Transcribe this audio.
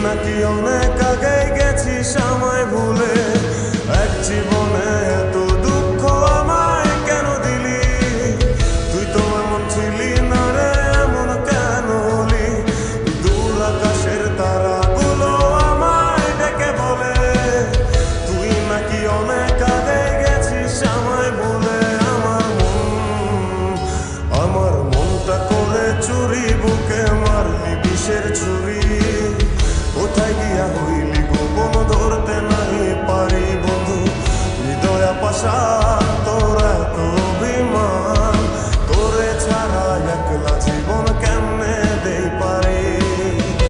নাকি অনেক আগে গেছিস আমায় ভুলে। এক জীবনে এত দুঃখ আমায় কেন দিলি? তুই তো এমন ছিলি না রে, এমন কেন হলি? দূর আকাশের তারাগুলো আমায় ডেকে বলে তুই নাকি অনেক আগে গেছিস আমায় ভুলে। আমার মনটা করে চুরি, বুকে মারলি বিষের ছুরি। কোথায়